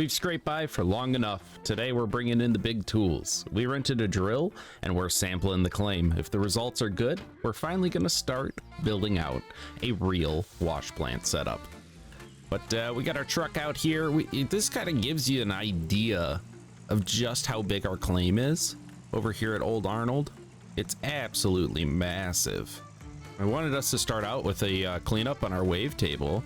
We've scraped by for long enough. Today we're bringing in the big tools. We rented a drill and we're sampling the claim. If the results are good, we're finally going to start building out a real wash plant setup. But we got our truck out here. This kind of gives you an idea of just how big our claim is over here at Old Arnold. It's absolutely massive. I wanted us to start out with a cleanup on our wave table.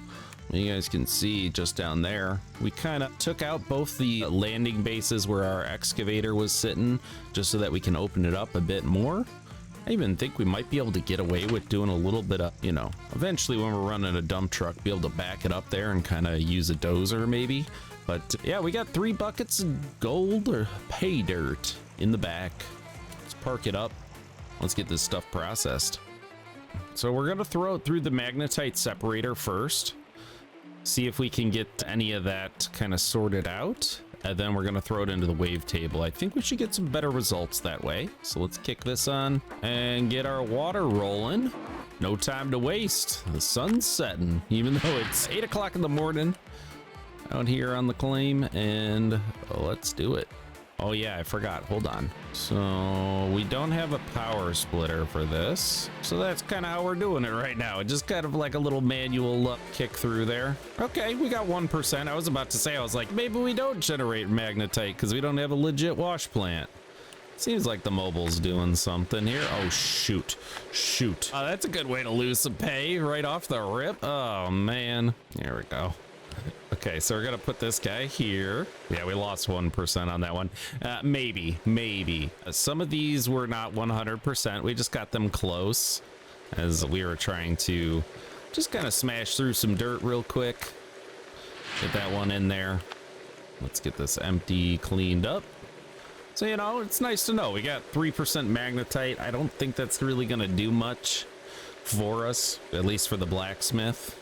You guys can see just down there, we kind of took out both the landing bases where our excavator was sitting, just so that we can open it up a bit more. I even think we might be able to get away with doing a little bit of, you know, eventually when we're running a dump truck, be able to back it up there and kind of use a dozer maybe. But yeah, we got 3 buckets of gold or pay dirt in the back. Let's park it up. Let's get this stuff processed. So we're going to throw it through the magnetite separator first. See if we can get any of that kind of sorted out, and then we're going to throw it into the wave table. I think we should get some better results that way. So let's kick this on and get our water rolling. No time to waste. The sun's setting, even though it's 8 o'clock in the morning out here on the claim, and let's do it. Oh yeah, I forgot. Hold on. So we don't have a power splitter for this. So that's kind of how we're doing it right now. It's just kind of like a little manual kick through there. Okay, we got 1%. I was about to say, I was like, maybe we don't generate magnetite because we don't have a legit wash plant. Seems like the mobile's doing something here. Oh, shoot. Shoot. Oh, that's a good way to lose some pay right off the rip. Oh, man. There we go. Okay, so we're gonna put this guy here. Yeah, we lost 1% on that one. Maybe. Some of these were not 100%. We just got them close as we were trying to just kind of smash through some dirt real quick. Get that one in there. Let's get this empty cleaned up. So, you know, it's nice to know. We got 3% magnetite. I don't think that's really gonna do much for us, at least for the blacksmith.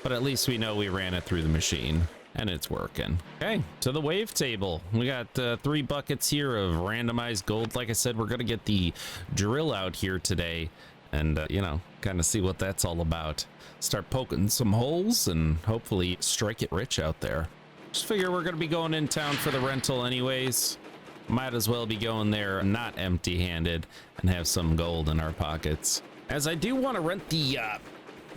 But at least we know we ran it through the machine and it's working. Okay, to the wave table. We got 3 buckets here of randomized gold. Like I said, we're gonna get the drill out here today and, you know, kind of see what that's all about. Start poking some holes and hopefully strike it rich out there. Just figure we're gonna be going in town for the rental anyways. Might as well be going there not empty-handed and have some gold in our pockets. As I do want to rent the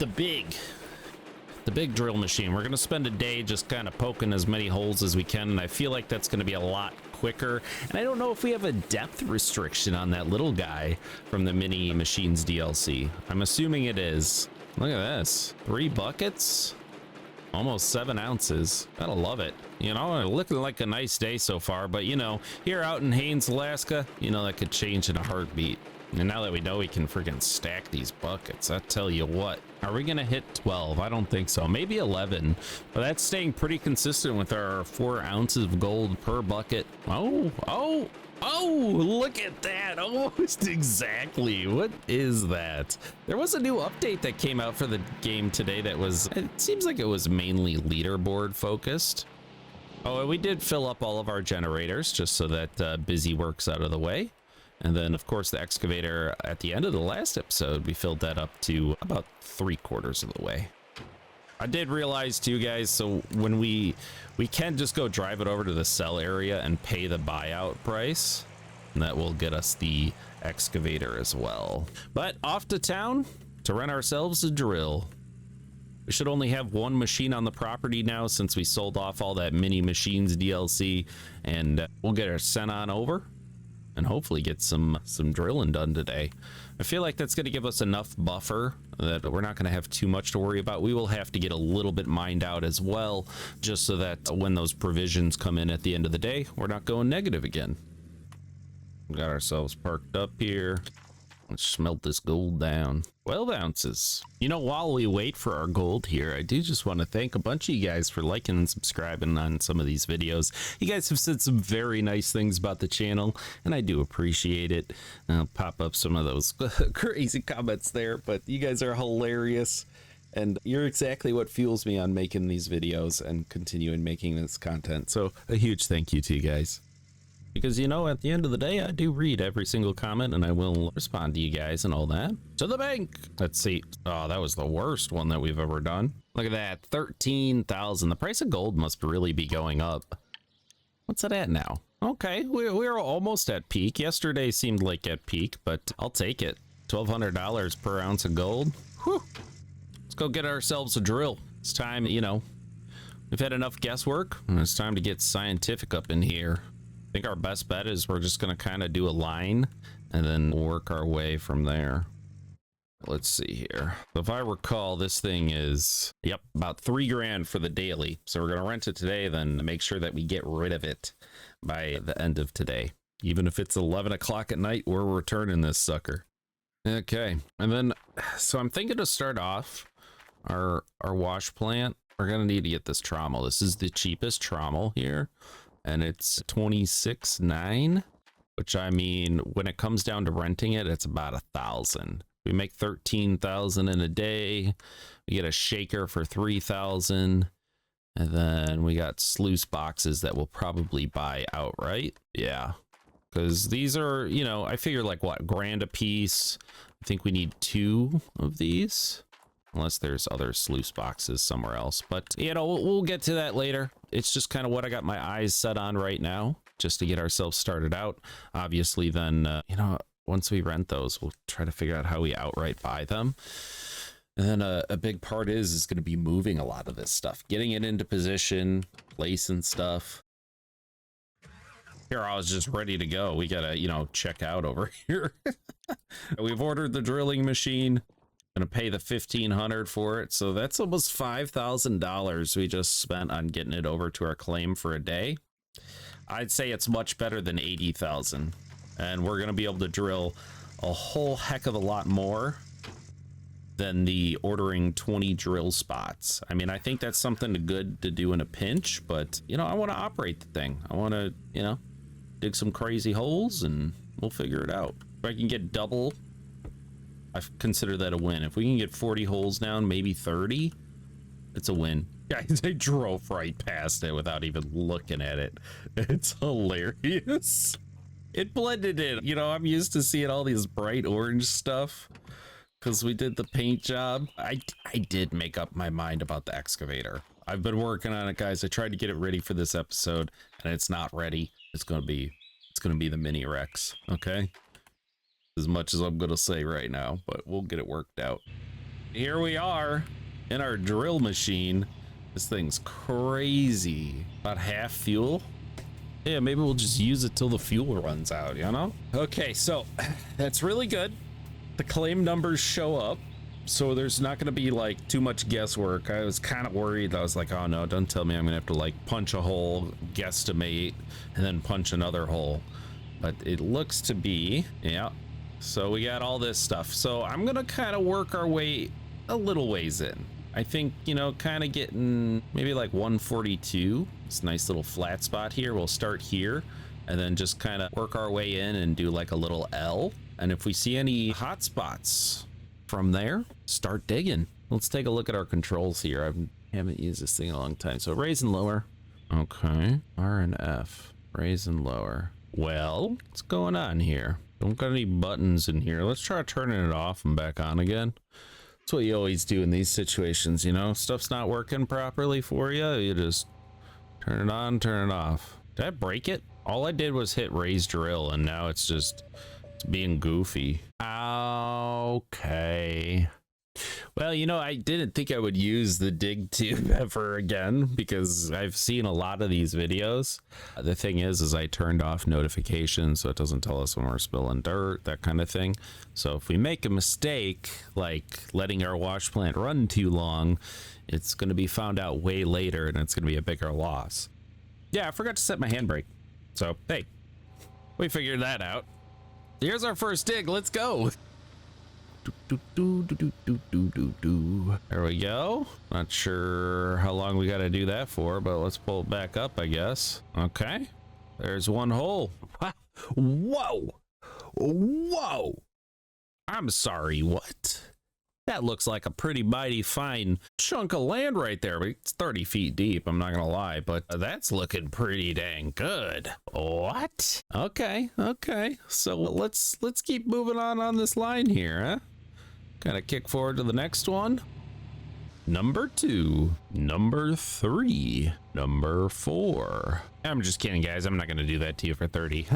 big drill machine. We're gonna spend a day just kind of poking as many holes as we can, and I feel like that's gonna be a lot quicker. And I don't know if we have a depth restriction on that little guy from the Mini Machines DLC. I'm assuming it is. Look at this, 3 buckets, almost 7 ounces. Gotta love it. You know, looking like a nice day so far, but you know, here out in Haines, Alaska, you know, that could change in a heartbeat. And now that we know we can freaking stack these buckets, I tell you what, are we gonna hit 12? I don't think so. Maybe 11, but that's staying pretty consistent with our 4 ounces of gold per bucket. Oh, look at that. Almost exactly. What is that? There was a new update that came out for the game today that was, it seems like it was mainly leaderboard focused. Oh, and we did fill up all of our generators just so that busy work's out of the way. And then, of course, the excavator at the end of the last episode, we filled that up to about 3/4 of the way. I did realize too, guys, so when we can just go drive it over to the sell area and pay the buyout price, and that will get us the excavator as well. But off to town to rent ourselves a drill. We should only have 1 machine on the property now since we sold off all that Mini Machines DLC, and we'll get her sent on over and hopefully get some drilling done today. I feel like that's going to give us enough buffer that we're not going to have too much to worry about. We will have to get a little bit mined out as well, just so that when those provisions come in at the end of the day, we're not going negative again. We got ourselves parked up here. Let's smelt this gold down. 12 ounces. You know, while we wait for our gold here, I do just want to thank a bunch of you guys for liking and subscribing on some of these videos. You guys have said some very nice things about the channel, and I do appreciate it. I'll pop up some of those crazy comments there, but you guys are hilarious, and you're exactly what fuels me on making these videos and continuing making this content. So a huge thank you to you guys. Because, you know, at the end of the day, I do read every single comment and I will respond to you guys and all that. To the bank. Let's see. Oh, that was the worst one that we've ever done. Look at that, 13,000. The price of gold must really be going up. What's it at now? Okay, we're almost at peak. Yesterday seemed like at peak, but I'll take it. $1,200 per ounce of gold. Whew. Let's go get ourselves a drill. It's time, you know, we've had enough guesswork, and it's time to get scientific up in here. I think our best bet is we're just going to kind of do a line and then work our way from there. Let's see here. If I recall, this thing is, yep, about $3 grand for the daily. So we're going to rent it today, then make sure that we get rid of it by the end of today. Even if it's 11 o'clock at night, we're returning this sucker. Okay. And then, so I'm thinking to start off our wash plant. We're going to need to get this trommel. This is the cheapest trommel here, and it's 26.9, which, I mean, when it comes down to renting it, it's about 1,000. We make 13,000 in a day. We get a shaker for 3,000, and then we got sluice boxes that we'll probably buy outright. Yeah, because these are, you know, I figure like what, grand a piece. I think we need 2 of these, unless there's other sluice boxes somewhere else. But you know, we'll get to that later. It's just kind of what I got my eyes set on right now, just to get ourselves started out. Obviously, then you know, once we rent those, we'll try to figure out how we outright buy them. And then a big part is going to be moving a lot of this stuff, getting it into position, placing stuff. Here, I was just ready to go. We gotta, you know, check out over here. We've ordered the drilling machine. Gonna pay the $1,500 for it, so that's almost $5,000 we just spent on getting it over to our claim for a day. I'd say it's much better than 80,000. And we're going to be able to drill a whole heck of a lot more than the ordering 20 drill spots. I mean, I think that's something good to do in a pinch, but, you know, I want to operate the thing. I want to, you know, dig some crazy holes and we'll figure it out. If I can get double, I consider that a win. If we can get 40 holes down, maybe 30, it's a win. Guys, I drove right past it without even looking at it. It's hilarious. It blended in. You know, I'm used to seeing all these bright orange stuff because we did the paint job. I did make up my mind about the excavator. I've been working on it, guys. I tried to get it ready for this episode and it's not ready. It's gonna be the mini Rex, okay? As much as I'm gonna say right now, but we'll get it worked out. Here we are in our drill machine. This thing's crazy. About half fuel. Yeah, maybe we'll just use it till the fuel runs out, you know? Okay, so that's really good. The claim numbers show up, so there's not going to be like too much guesswork. I was kind of worried. I was like, oh no, don't tell me I'm going to have to like punch a hole, guesstimate, and then punch another hole. But it looks to be, yeah. So we got all this stuff. So I'm going to kind of work our way a little ways in. I think, you know, kind of getting maybe like 142. It's a nice little flat spot here. We'll start here and then just kind of work our way in and do like a little L. And if we see any hot spots from there, start digging. Let's take a look at our controls here. I haven't used this thing in a long time. So raise and lower. Okay. R and F. Raise and lower. Well, what's going on here? Don't got any buttons in here. Let's try turning it off and back on again. That's what you always do in these situations, you know? Stuff's not working properly for you. You just turn it on, turn it off. Did I break it? All I did was hit raise drill and now it's being goofy. Okay. Well, you know, I didn't think I would use the dig tube ever again because I've seen a lot of these videos. The thing is I turned off notifications so it doesn't tell us when we're spilling dirt, that kind of thing. So if we make a mistake, like letting our wash plant run too long, it's going to be found out way later and it's going to be a bigger loss. Yeah, I forgot to set my handbrake. So, hey, we figured that out. Here's our first dig. Let's go. There we go. Not sure how long we got to do that for, but let's pull it back up, I guess. Okay. There's one hole. Whoa. Whoa. I'm sorry, what? That looks like a pretty mighty fine chunk of land right there. It's 30 feet deep, I'm not gonna lie, but that's looking pretty dang good. What? Okay, okay. So let's keep moving on this line here, huh? Kind of kick forward to the next one. number 2, number 3, number 4. I'm just kidding, guys. I'm not going to do that to you for 30.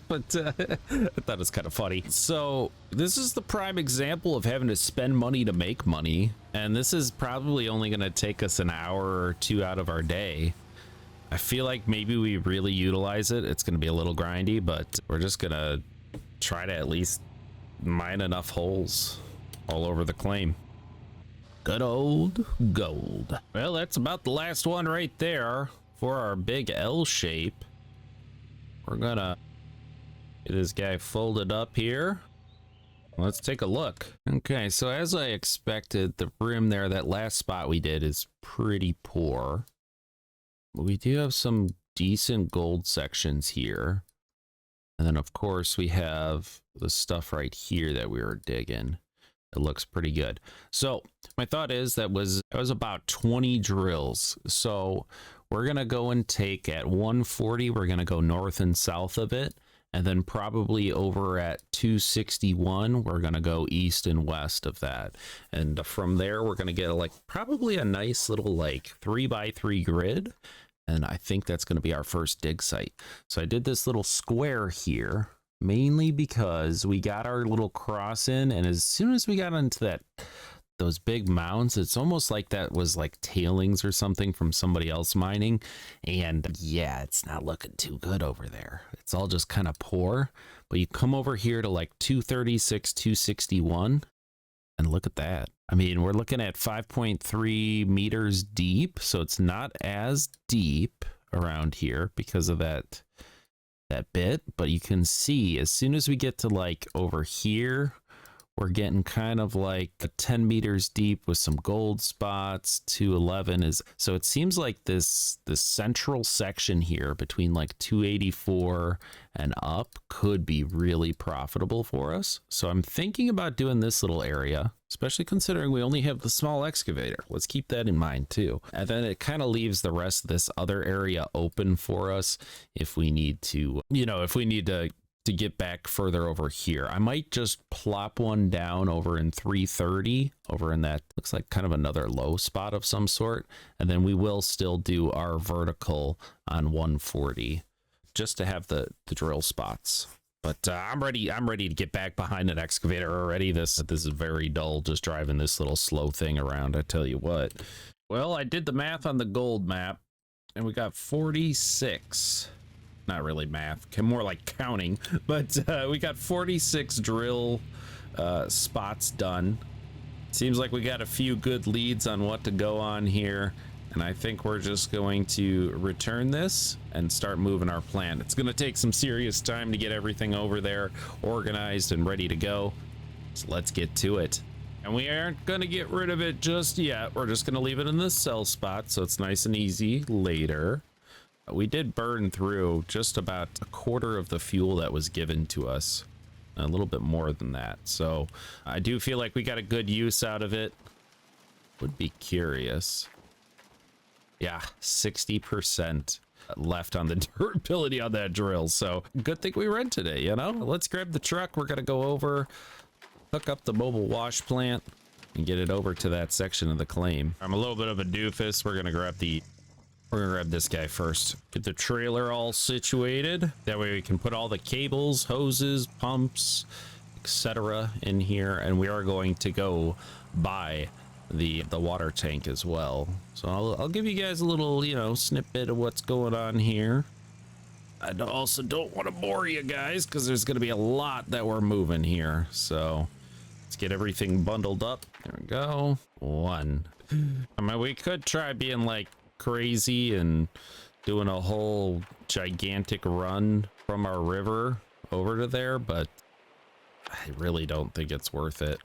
But I thought it was kind of funny. So this is the prime example of having to spend money to make money. And this is probably only going to take us an hour or 2 out of our day. I feel like maybe we really utilize it. It's going to be a little grindy, but we're just going to try to at least mine enough holes all over the claim. Good old gold. Well, that's about the last one right there for our big L shape. We're gonna get this guy folded up here. Let's take a look. Okay, so as I expected, the rim there, that last spot we did, is pretty poor. We do have some decent gold sections here. And then of course we have the stuff right here that we were digging. It looks pretty good. So my thought is that was about 20 drills. So we're gonna go and take at 140, we're gonna go north and south of it. And then probably over at 261, we're gonna go east and west of that. And from there, we're gonna get like probably a nice little like 3x3 grid. And I think that's gonna be our first dig site. So I did this little square here, mainly because we got our little cross in, and as soon as we got into those big mounds, it's almost like that was like tailings or something from somebody else mining. And yeah, it's not looking too good over there. It's all just kind of poor. But you come over here to like 236, 261, and look at that. I mean, we're looking at 5.3 meters deep, so it's not as deep around here because of that bit, but you can see as soon as we get to like over here, we're getting kind of like 10 meters deep with some gold spots. 211 is, so it seems like this central section here between like 284 and up could be really profitable for us. So I'm thinking about doing this little area, especially considering we only have the small excavator. Let's keep that in mind too. And then it kind of leaves the rest of this other area open for us if we need to, if we need to get back further over here. I might just plop one down over in 330, over in that looks like kind of another low spot of some sort. And then we will still do our vertical on 140 just to have the drill spots. But I'm ready to get back behind an excavator already. This is very dull just driving this little slow thing around, I tell you what. Well, I did the math on the gold map and we got 46. Not really math, more like counting, but we got 46 drill spots done. Seems like we got a few good leads on what to go on here, and I think we're just going to return this and start moving our plan. It's going to take some serious time to get everything over there organized and ready to go, so let's get to it. And we aren't going to get rid of it just yet. We're just going to leave it in the sell spot so it's nice and easy later. We did burn through just about a quarter of the fuel that was given to us, a little bit more than that. So I do feel like we got a good use out of it. Would be curious. Yeah, 60% left on the durability on that drill. So good thing we rented it, Let's grab the truck. We're going to go over, hook up the mobile wash plant and get it over to that section of the claim. I'm a little bit of a doofus. We're going to grab this guy first. Get the trailer all situated. That way we can put all the cables, hoses, pumps, etc. in here. And we are going to go buy the water tank as well. So I'll give you guys a little, snippet of what's going on here. I also don't want to bore you guys because there's going to be a lot that we're moving here. So let's get everything bundled up. There we go. One. I mean, we could try being like crazy and doing a whole gigantic run from our river over to there, but I really don't think it's worth it.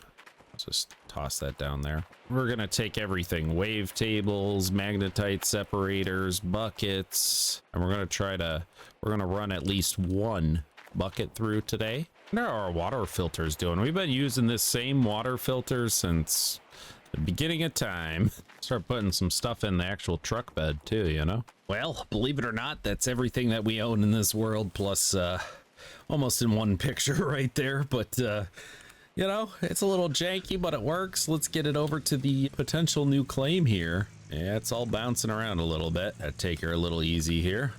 Just toss that down there. We're gonna take everything: wave tables, magnetite separators, buckets, and we're gonna run at least one bucket through today. How are our water filters doing? We've been using this same water filter since the beginning of time. Start putting some stuff in the actual truck bed too, Well, believe it or not, that's everything that we own in this world, plus almost in one picture right there. But You know, it's a little janky, but it works. Let's get it over to the potential new claim here. Yeah, it's all bouncing around a little bit. I'd take her a little easy here.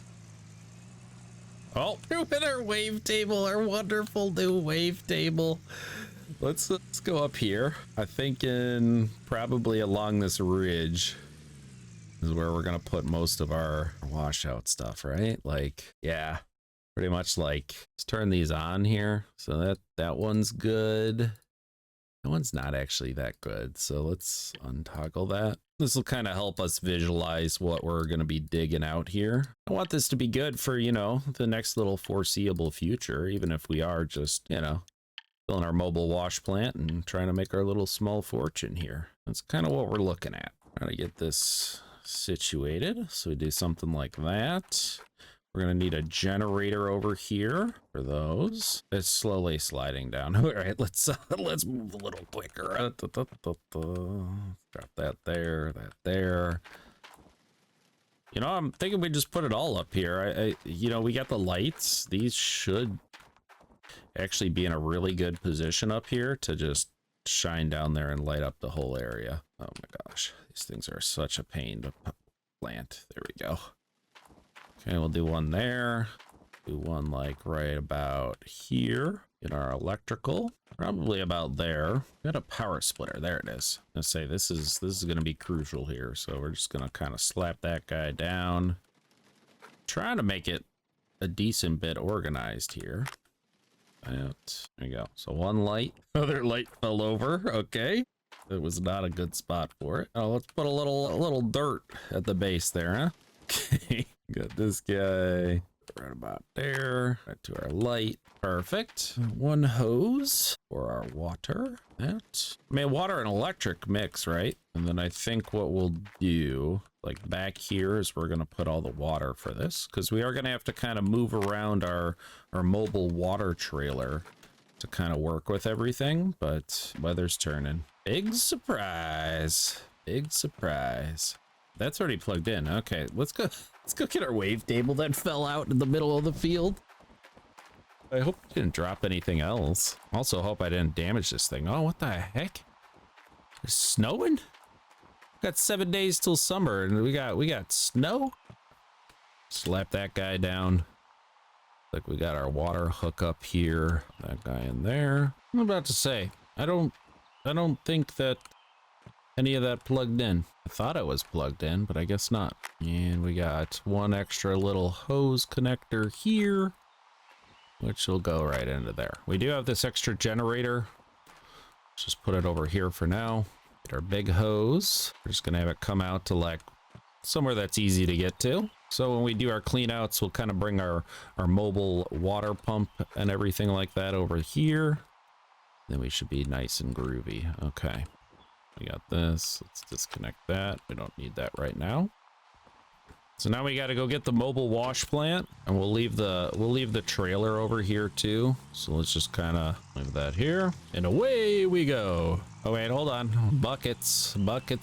Oh, with our wave table, our wonderful new wave table. Let's go up here. I'm thinking probably along this ridge is where we're gonna put most of our washout stuff, right? Like, yeah, pretty much like, let's turn these on here. So that one's good. That one's not actually that good. So let's untoggle that. This will kind of help us visualize what we're going to be digging out here. I want this to be good for, you know, the next little foreseeable future, even if we are just, you know, filling our mobile wash plant and trying to make our little small fortune here. That's kind of what we're looking at. Trying to get this situated. So we do something like that. We're going to need a generator over here for those. It's slowly sliding down. All right, let's move a little quicker. Drop that there, that there. You know, I'm thinking we just put it all up here. You know, we got the lights. These should actually be in a really good position up here to just shine down there and light up the whole area. Oh my gosh, these things are such a pain to plant. There we go. Okay, we'll do one there. Do one like right about here. Get our electrical, probably about there. Got a power splitter. There it is. Let's say this is going to be crucial here. So we're just going to kind of slap that guy down. Trying to make it a decent bit organized here. There you go. So one light, other light fell over. Okay, it was not a good spot for it. Oh, let's put a little dirt at the base there, huh? Okay. Got this guy right about there. Right to our light. Perfect. One hose for our water. That. I mean, water and electric mix, right? And then I think what we'll do, like back here, is we're going to put all the water for this, because we are going to have to kind of move around our mobile water trailer to kind of work with everything. But weather's turning. Big surprise. Big surprise. That's already plugged in. Okay, let's go get our wave table that fell out in the middle of the field. I hope it didn't drop anything else. Also hope I didn't damage this thing. Oh, what the heck? It's snowing? Got 7 days till summer and we got snow. Slap that guy down. Like we got our water hook up here. That guy in there. I'm about to say, I don't think that any of that plugged in. I thought it was plugged in, but I guess not. And we got one extra little hose connector here, which will go right into there. We do have this extra generator. Let's just put it over here for now. Get our big hose. We're just gonna have it come out to like somewhere that's easy to get to. So when we do our clean outs, we'll kind of bring our mobile water pump and everything like that over here. Then we should be nice and groovy. Okay. We got this. Let's disconnect that. We don't need that right now. So now we got to go get the mobile wash plant, and we'll leave the trailer over here too. So let's just kind of leave that here, and away we go. Oh wait, hold on. Buckets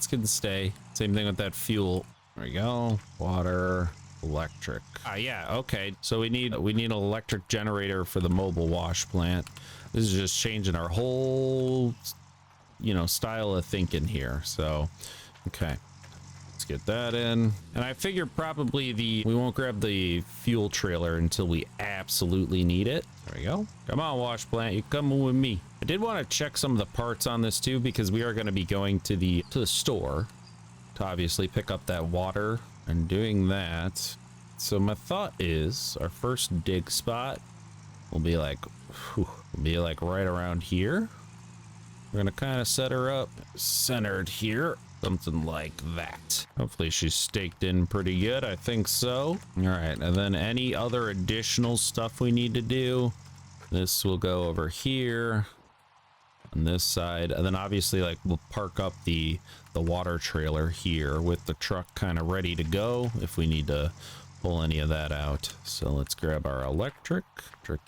can stay. Same thing with that fuel. There we go. Water, electric. Ah, yeah. Okay. So we need an electric generator for the mobile wash plant. This is just changing our whole, you know, style of thinking here. So okay, let's get that in. And I figure probably we won't grab the fuel trailer until we absolutely need it. There we go. Come on, wash plant, you coming with me. I did want to check some of the parts on this too, because we are going to be going to the store to obviously pick up that water and doing that. So my thought is our first dig spot will be like right around here. We're gonna kind of set her up centered here, something like that. Hopefully she's staked in pretty good. I think so. All right, and then any other additional stuff we need to do, this will go over here on this side, and then obviously like we'll park up the water trailer here with the truck kind of ready to go if we need to pull any of that out. So let's grab our electric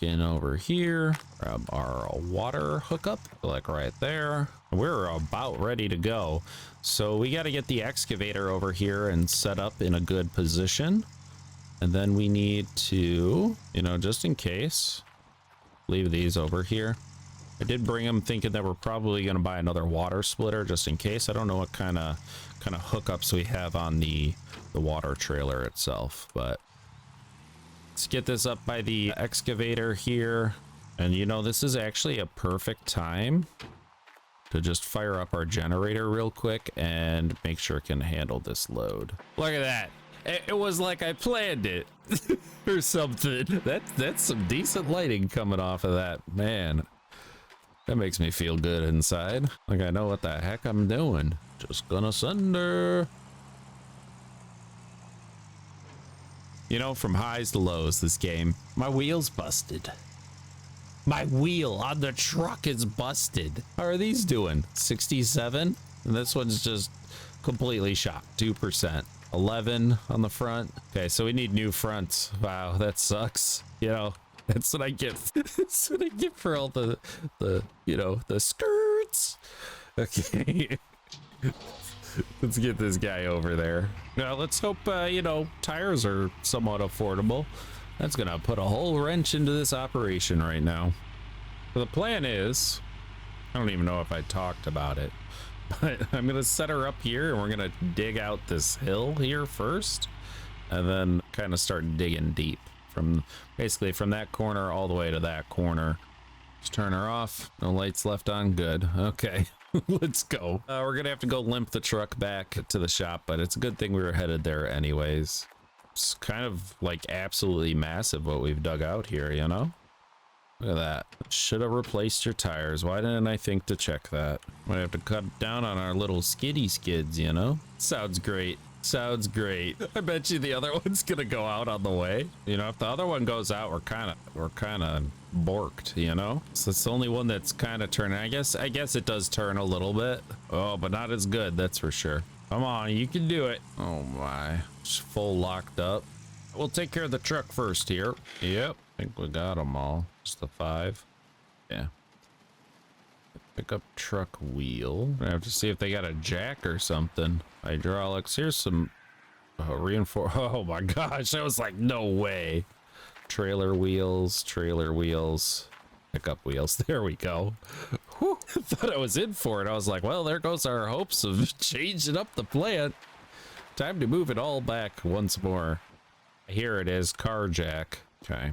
in over here, grab our water hookup like right there. We're about ready to go. So we got to get the excavator over here and set up in a good position, and then we need to, you know, just in case, leave these over here. I did bring them thinking that we're probably going to buy another water splitter just in case. I don't know what kind of hookups we have on the water trailer itself, but let's get this up by the excavator here. And you know, this is actually a perfect time to just fire up our generator real quick and make sure it can handle this load. Look at that. It was like I planned it or something. That's some decent lighting coming off of that, man. That makes me feel good inside. Like I know what the heck I'm doing. Just gonna send her. You know, from highs to lows this game. My wheel's busted. My wheel on the truck is busted. How are these doing? 67? And this one's just completely shot. 2%. 11 on the front. Okay, so we need new fronts. Wow, that sucks. You know, that's what I get. That's what I get for all the you know, the skirts. Okay. Let's get this guy over there. Now let's hope you know, tires are somewhat affordable. That's gonna put a whole wrench into this operation right now. So the plan is, I don't even know if I talked about it, but I'm gonna set her up here and we're gonna dig out this hill here first, and then kind of start digging deep from basically from that corner all the way to that corner. Just turn her off. No lights left on. Good. Okay. Let's go. We're gonna have to go limp the truck back to the shop, but it's a good thing we were headed there anyways. It's kind of like absolutely massive what we've dug out here, you know? Look at that. Should have replaced your tires. Why didn't I think to check that? Might have to cut down on our little skiddy skids, you know? Sounds great. Sounds great. I bet you the other one's gonna go out on the way. You know, if the other one goes out, we're kind of borked, you know? So it's the only one that's kind of turning. I guess it does turn a little bit. Oh, but not as good, that's for sure. Come on, you can do it. Oh my, it's full locked up. We'll take care of the truck first here. Yep, I think we got them all. Just the 5. Yeah. Pick up truck wheel. I have to see if they got a jack or something. Hydraulics. Here's some reinforced. Oh my gosh, I was like, no way. Trailer wheels, pickup wheels. There we go. Whew. Thought I was in for it. I was like, well, there goes our hopes of changing up the plant. Time to move it all back once more. Here it is, car jack. Okay.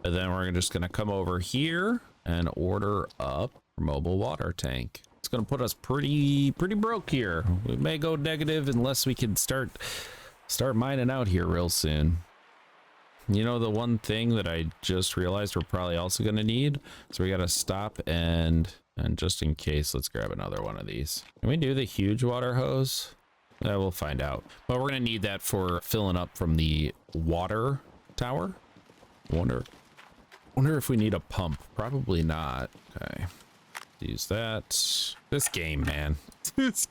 And then we're just gonna come over here and order up mobile water tank. It's gonna put us pretty broke here. We may go negative unless we can start mining out here real soon. You know, the one thing that I just realized we're probably also gonna need, so we gotta stop and just in case, let's grab another one of these. Can we do the huge water hose? We'll find out. But we're gonna need that for filling up from the water tower. Wonder if we need a pump. Probably not. Okay. Use that. This game, man. this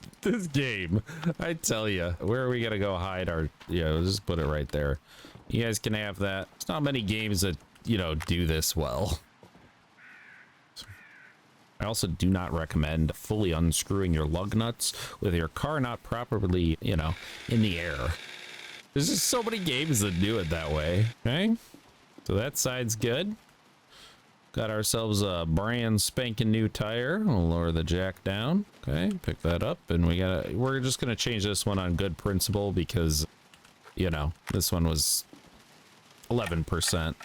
game. I tell you, where are we gonna go hide our? Yeah, we'll just put it right there. You guys can have that. There's not many games that, you know, do this well. I also do not recommend fully unscrewing your lug nuts with your car not properly, you know, in the air. There's just so many games that do it that way. Okay, so that side's good. Got ourselves a brand spanking new tire. We'll lower the jack down. Okay, pick that up, and we're just gonna change this one on good principle because, you know, this one was 11%.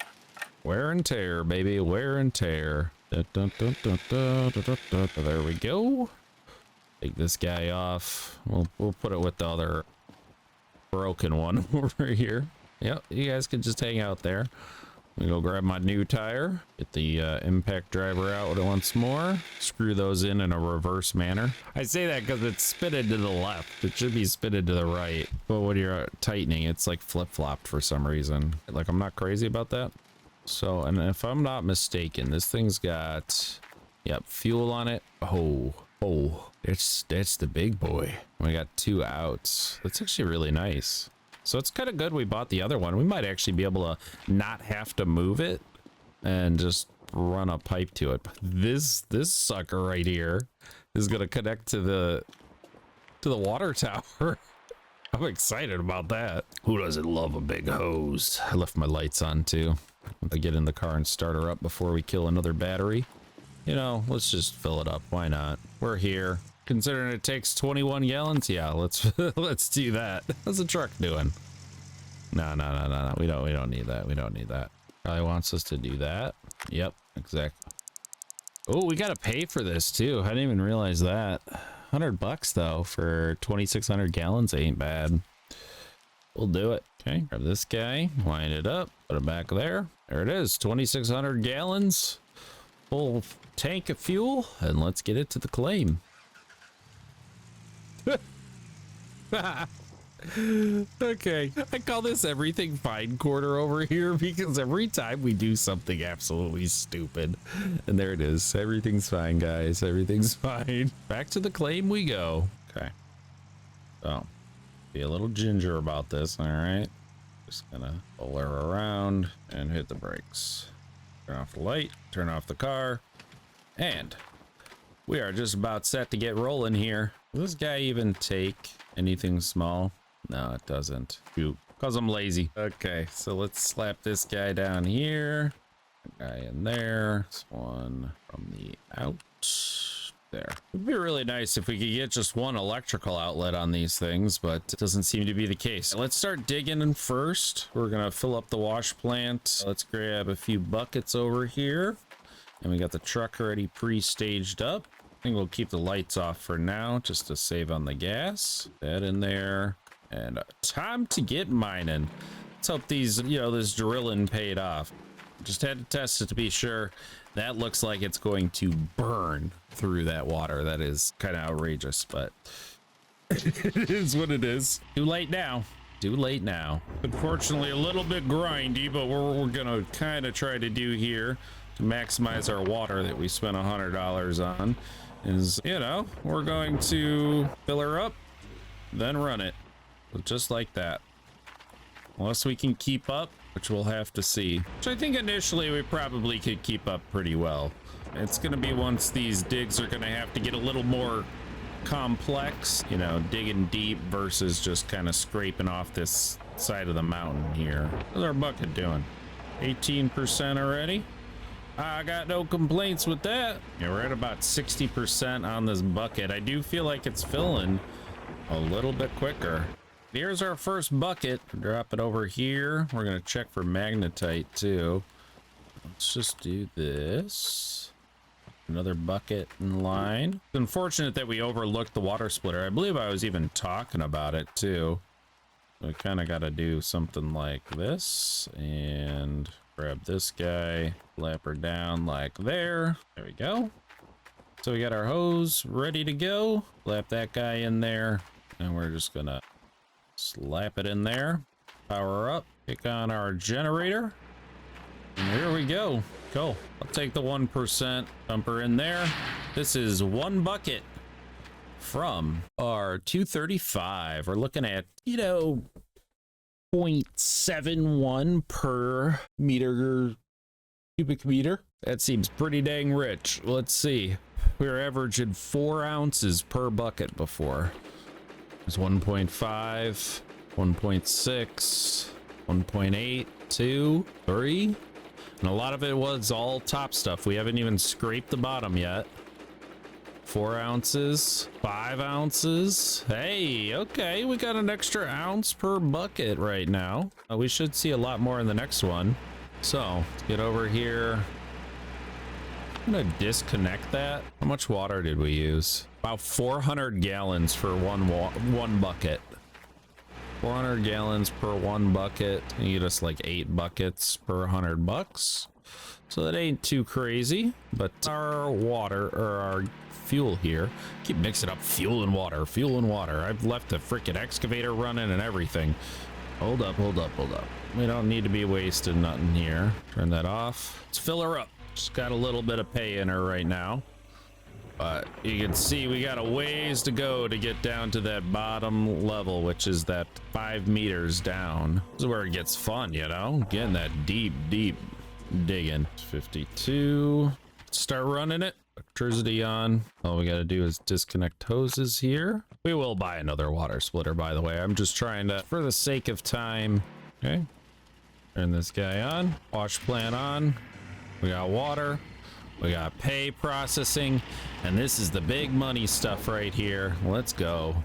Wear and tear, baby, wear and tear. There we go. Take this guy off. We'll put it with the other broken one over here. Yep, you guys can just hang out there. I'm gonna go grab my new tire, get the impact driver out once more, screw those in a reverse manner. I say that because it's spinning to the left. It should be spinning to the right. But when you're tightening, it's like flip-flopped for some reason. Like, I'm not crazy about that. So, and if I'm not mistaken, this thing's got, yep, fuel on it. Oh, that's the big boy. We got 2 outs. That's actually really nice. So it's kind of good we bought the other one. We might actually be able to not have to move it and just run a pipe to it. But this sucker right here is going to connect to the water tower. I'm excited about that. Who doesn't love a big hose? I left my lights on too. I'll get in the car and start her up before we kill another battery. You know, let's just fill it up. Why not? We're here. Considering it takes 21 gallons, yeah, let's let's do that. How's the truck doing? No. We don't need that. We don't need that. Probably wants us to do that. Yep, exactly. Oh, we gotta pay for this too. I didn't even realize that. $100 though for 2,600 gallons ain't bad. We'll do it. Okay, grab this guy, line it up, put it back there. There it is, 2,600 gallons, full tank of fuel, and let's get it to the claim. Okay, I call this everything fine quarter over here because every time we do something absolutely stupid, and there it is. Everything's fine, guys. Everything's fine. Back to the claim we go. Okay. So, be a little ginger about this, all right? Just gonna pull her around and hit the brakes. Turn off the light, turn off the car, and we are just about set to get rolling here. Will this guy even take anything small? No, it doesn't. Shoot, because I'm lazy. Okay, so let's slap this guy down here. Guy in there. This one from the out. There. It'd be really nice if we could get just one electrical outlet on these things, but it doesn't seem to be the case. Let's start digging in first. We're gonna fill up the wash plant. Let's grab a few buckets over here. And we got the truck already pre-staged up. I think we'll keep the lights off for now, just to save on the gas. That in there. And time to get mining. Let's hope these, you know, this drilling paid off. Just had to test it to be sure. That looks like it's going to burn through that water. That is kind of outrageous, but it is what it is. Too late now. Too late now. Unfortunately, a little bit grindy, but we're gonna kind of try to do here to maximize our water that we spent $100 on is, you know, we're going to fill her up, then run it. Just like that. Unless we can keep up, which we'll have to see. Which I think initially we probably could keep up pretty well. It's gonna be once these digs are gonna have to get a little more complex, you know, digging deep versus just kind of scraping off this side of the mountain here. How's our bucket doing? 18% already? I got no complaints with that. Yeah, we're at about 60% on this bucket. I do feel like it's filling a little bit quicker. Here's our first bucket. Drop it over here. We're gonna check for magnetite too. Let's just do this. Another bucket in line. It's unfortunate that we overlooked the water splitter. I believe I was even talking about it too. We kind of got to do something like this and grab this guy, lap her down like there. There we go. So we got our hose ready to go. Lap that guy in there, and we're just gonna slap it in there, power up, kick on our generator, and here we go. Cool. I'll take the 1%, dump her in there. This is one bucket from our 235. We're looking at, you know, 0.71 per cubic meter. That seems pretty dang rich. Let's see. We were averaging 4 ounces per bucket before. There's 1.5, 1.6, 1.8, 2, 3. And a lot of it was all top stuff. We haven't even scraped the bottom yet. 4 ounces, 5 ounces. Hey, okay, we got an extra ounce per bucket right now. We should see a lot more in the next one. So, let's get over here. I'm gonna disconnect that. How much water did we use? About 400 gallons for one bucket. 400 gallons per one bucket. You get us like 8 buckets per $100. So that ain't too crazy, but our water, or our fuel here, keep mixing up fuel and water. I've left the freaking excavator running and everything. Hold up. We don't need to be wasting nothing here. Turn that off. Let's fill her up. Just got a little bit of pay in her right now. But you can see we got a ways to go to get down to that bottom level, which is that 5 meters down. This is where it gets fun, you know? Getting that deep digging. 52. Start running it. Electricity on. All we gotta do is disconnect hoses here. We will buy another water splitter, by the way. I'm just trying to, for the sake of time. Okay. Turn this guy on. Wash plant on. We got water. We got pay processing, and this is the big money stuff right here. Let's go.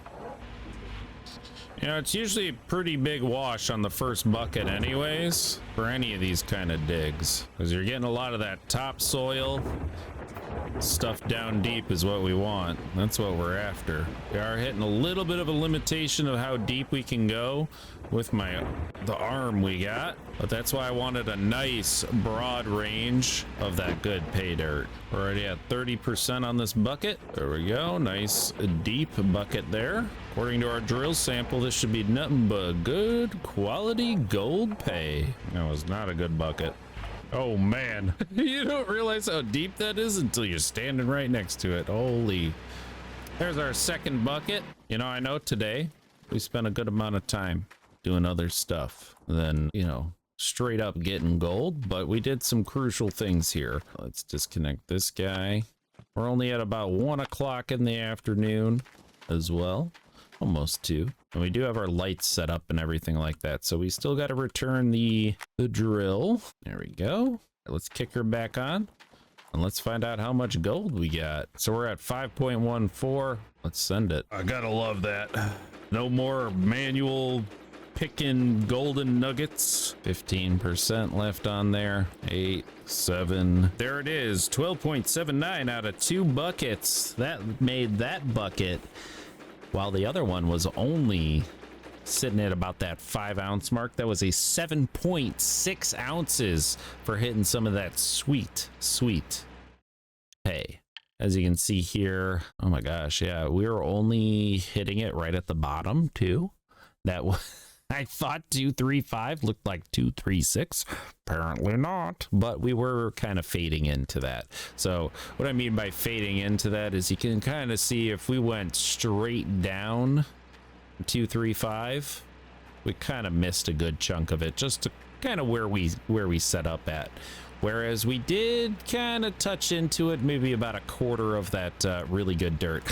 You know, it's usually a pretty big wash on the first bucket anyways, for any of these kind of digs, because you're getting a lot of that topsoil. Stuff down deep is what we want. That's what we're after. We are hitting a little bit of a limitation of how deep we can go with the arm we got, but that's why I wanted a nice broad range of that good pay dirt. We're already at 30% on this bucket. There we go. Nice deep bucket there. According to our drill sample, this should be nothing but good quality gold pay. That was not a good bucket. Oh man, you don't realize how deep that is until you're standing right next to it. Holy. There's our second bucket. You know, I know today we spent a good amount of time doing other stuff than, you know, straight up getting gold, but we did some crucial things here. Let's disconnect this guy. We're only at about 1 o'clock in the afternoon as well. Almost 2. And we do have our lights set up and everything like that, so we still got to return the drill. There we go. Let's kick her back on and let's find out how much gold we got. So we're at 5.14. Let's send it. I gotta love that. No more manual picking golden nuggets. 15% left on there. 8, 7. There it is. 12.79 out of 2 buckets. That made that bucket, while the other one was only sitting at about that 5-ounce mark. That was a 7.6 ounces for hitting some of that sweet pay. As you can see here, oh my gosh, yeah, we were only hitting it right at the bottom too. That was, I thought 235 looked like 236. Apparently not, but we were kind of fading into that. So what I mean by fading into that is you can kind of see if we went straight down 235, we kind of missed a good chunk of it, just to kind of where we set up at. Whereas we did kind of touch into it, maybe about a quarter of that really good dirt.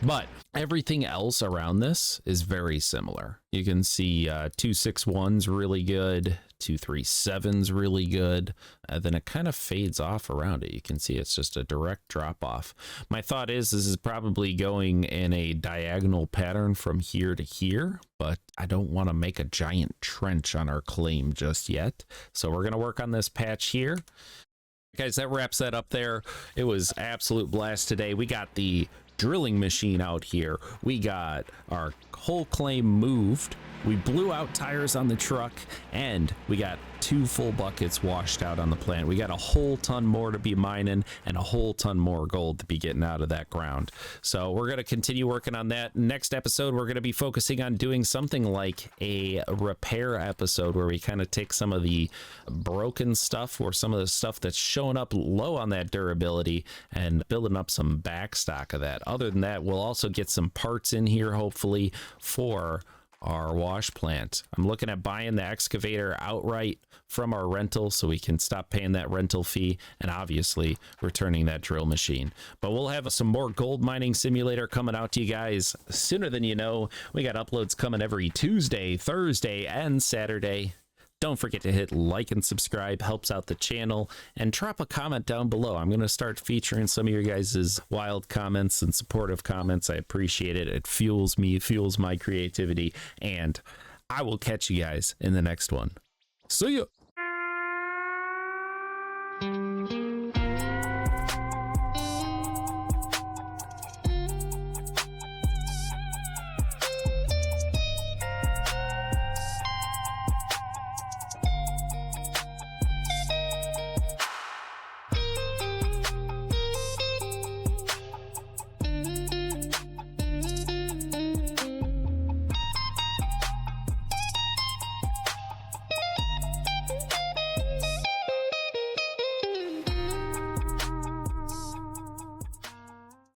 But everything else around this is very similar. You can see 261's really good, 237's really good, and then it kind of fades off around it. You can see it's just a direct drop off. My thought is this is probably going in a diagonal pattern from here to here, but I don't want to make a giant trench on our claim just yet. So we're going to work on this patch here. Guys, that wraps that up there. It was absolute blast today. We got the drilling machine out here. We got our whole claim moved. We blew out tires on the truck, and we got 2 full buckets washed out on the plant. We got a whole ton more to be mining and a whole ton more gold to be getting out of that ground. So we're going to continue working on that. Next episode, we're going to be focusing on doing something like a repair episode where we kind of take some of the broken stuff or some of the stuff that's showing up low on that durability and building up some back stock of that. Other than that, we'll also get some parts in here, hopefully, for our wash plant. I'm looking at buying the excavator outright from our rental so we can stop paying that rental fee, and obviously returning that drill machine. But we'll have some more gold mining simulator coming out to you guys sooner than you know. We got uploads coming every Tuesday, Thursday, and Saturday. Don't forget to hit like and subscribe, helps out the channel, and drop a comment down below. I'm going to start featuring some of your guys' wild comments and supportive comments. I appreciate it. It fuels me, it fuels my creativity, and I will catch you guys in the next one. See ya!